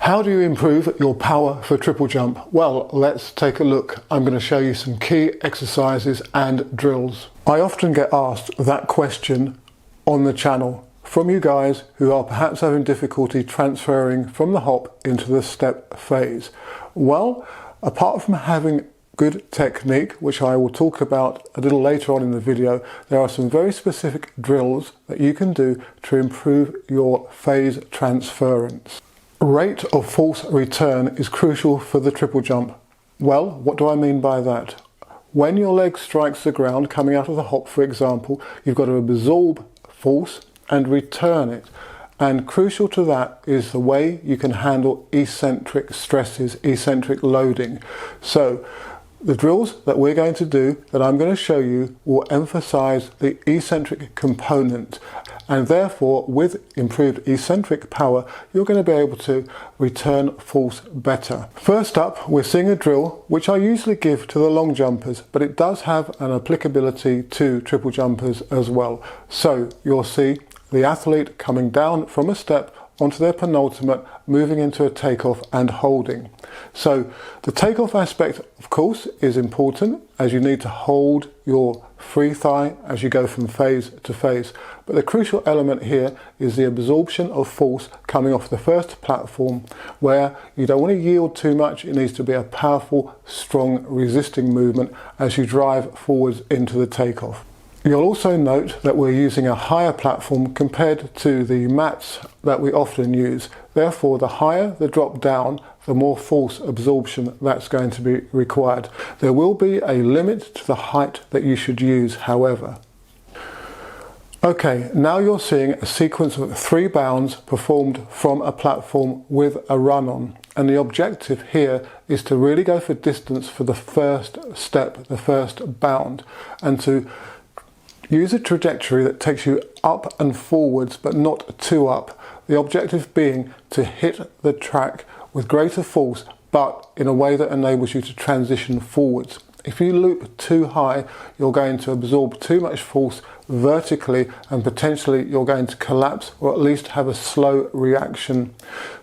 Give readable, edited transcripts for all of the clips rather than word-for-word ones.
How do you improve your power for triple jump? Well, let's take a look. I'm going to show you some key exercises and drills. I often get asked that question on the channel from you guys who are perhaps having difficulty transferring from the hop into the step phase. Well, apart from having good technique, which I will talk about a little later on in the video, there are some very specific drills that you can do to improve your phase transference. Rate of force return is crucial for the triple jump. Well, what do I mean by that? When your leg strikes the ground coming out of the hop, for example, you've got to absorb force and return it. And crucial to that is the way you can handle eccentric stresses, eccentric loading. So the drills that we're going to do, that I'm going to show you, will emphasize the eccentric component, and therefore with improved eccentric power you're going to be able to return force better. First up, we're seeing a drill which I usually give to the long jumpers, but it does have an applicability to triple jumpers as well. So you'll see the athlete coming down from a step onto their penultimate, moving into a takeoff and holding. So the takeoff aspect, of course, is important, as you need to hold your free thigh as you go from phase to phase. But the crucial element here is the absorption of force coming off the first platform, where you don't want to yield too much. It needs to be a powerful, strong, resisting movement as you drive forwards into the takeoff. You'll also note that we're using a higher platform compared to the mats that we often use. Therefore, the higher the drop down, the more force absorption that's going to be required. There will be a limit to the height that you should use, however. Okay, now you're seeing a sequence of 3 bounds performed from a platform with a run on. And the objective here is to really go for distance for the first step, the first bound, and to use a trajectory that takes you up and forwards, but not too up. The objective being to hit the track with greater force, but in a way that enables you to transition forwards. If you loop too high, you're going to absorb too much force vertically, and potentially you're going to collapse, or at least have a slow reaction.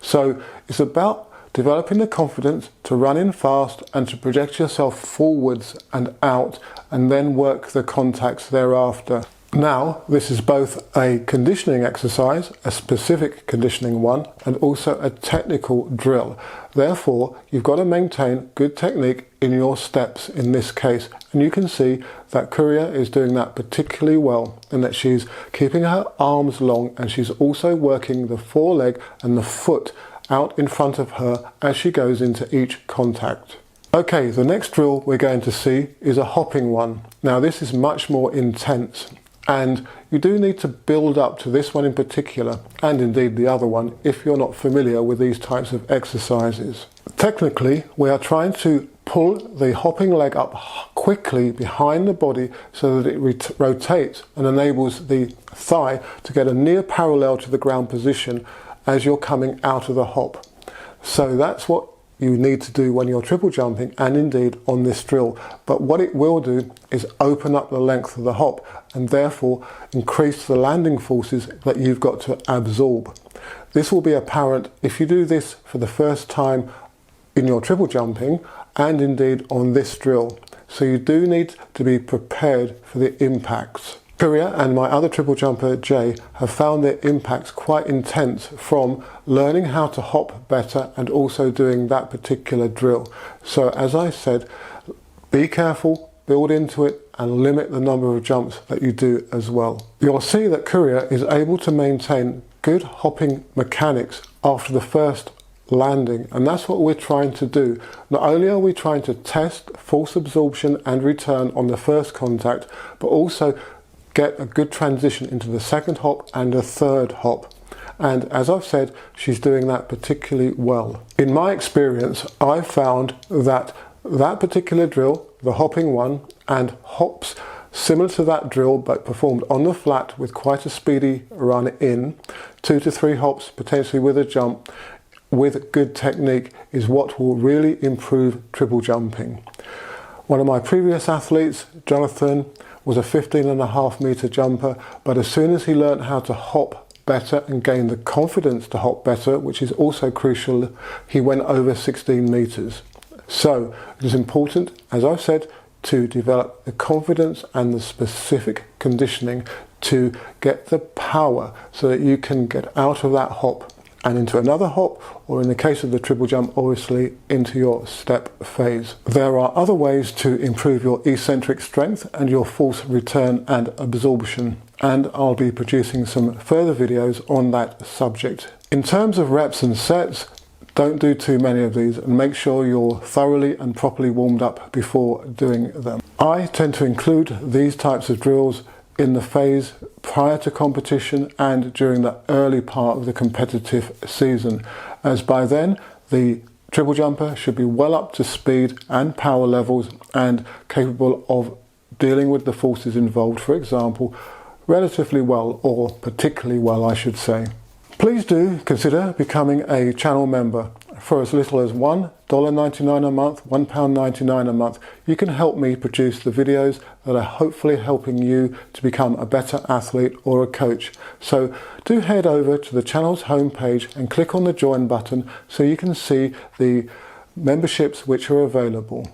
So it's about developing the confidence to run in fast and to project yourself forwards and out, and then work the contacts thereafter. Now, this is both a conditioning exercise, a specific conditioning one, and also a technical drill. Therefore, you've got to maintain good technique in your steps in this case. And you can see that Courier is doing that particularly well, in that she's keeping her arms long, and she's also working the foreleg and the foot out in front of her as she goes into each contact. Okay, the next drill we're going to see is a hopping one. Now this is much more intense, and you do need to build up to this one in particular, and indeed the other one, if you're not familiar with these types of exercises. Technically, we are trying to pull the hopping leg up quickly behind the body so that it rotates and enables the thigh to get a near parallel to the ground position as you're coming out of the hop. So that's what you need to do when you're triple jumping, and indeed on this drill. But what it will do is open up the length of the hop, and therefore increase the landing forces that you've got to absorb. This will be apparent if you do this for the first time in your triple jumping, and indeed on this drill. So you do need to be prepared for the impacts. Courier and my other triple jumper Jay have found their impacts quite intense from learning how to hop better and also doing that particular drill. So as I said, be careful, build into it, and limit the number of jumps that you do as well. You'll see that Courier is able to maintain good hopping mechanics after the first landing, and that's what we're trying to do. Not only are we trying to test force absorption and return on the first contact, but also get a good transition into the second hop and a third hop. And as I've said, she's doing that particularly well. In my experience, I've found that that particular drill, the hopping one, and hops similar to that drill but performed on the flat with quite a speedy run in, 2 to 3 hops potentially with a jump, with good technique, is what will really improve triple jumping. One of my previous athletes, Jonathan, was a 15.5 meter jumper, but as soon as he learned how to hop better and gain the confidence to hop better, which is also crucial, he went over 16 meters. So it is important, as I've said, to develop the confidence and the specific conditioning to get the power so that you can get out of that hop and into another hop, or in the case of the triple jump, obviously into your step phase. There are other ways to improve your eccentric strength and your force return and absorption, and I'll be producing some further videos on that subject. In terms of reps and sets, don't do too many of these and make sure you're thoroughly and properly warmed up before doing them. I tend to include these types of drills in the phase prior to competition and during the early part of the competitive season, as by then the triple jumper should be well up to speed and power levels and capable of dealing with the forces involved, for example, relatively well, or particularly well I should say. Please do consider becoming a channel member. For as little as $1.99 a month, £1.99 a month, you can help me produce the videos that are hopefully helping you to become a better athlete or a coach. So do head over to the channel's homepage and click on the join button so you can see the memberships which are available.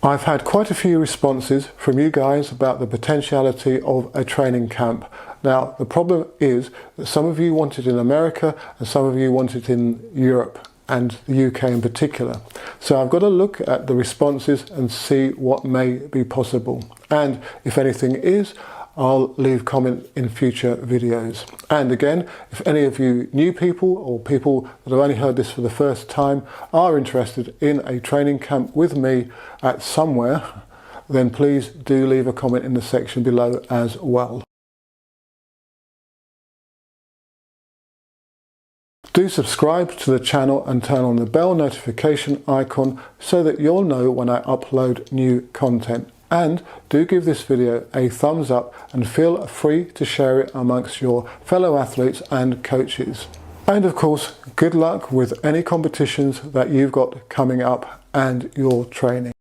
I've had quite a few responses from you guys about the potentiality of a training camp. Now, the problem is that some of you want it in America and some of you want it in Europe and the UK in particular. So I've got to look at the responses and see what may be possible. And if anything is, I'll leave comment in future videos. And again, if any of you new people or people that have only heard this for the first time are interested in a training camp with me at somewhere, then please do leave a comment in the section below as well. Do subscribe to the channel and turn on the bell notification icon so that you'll know when I upload new content. And do give this video a thumbs up and feel free to share it amongst your fellow athletes and coaches. And of course, good luck with any competitions that you've got coming up and your training.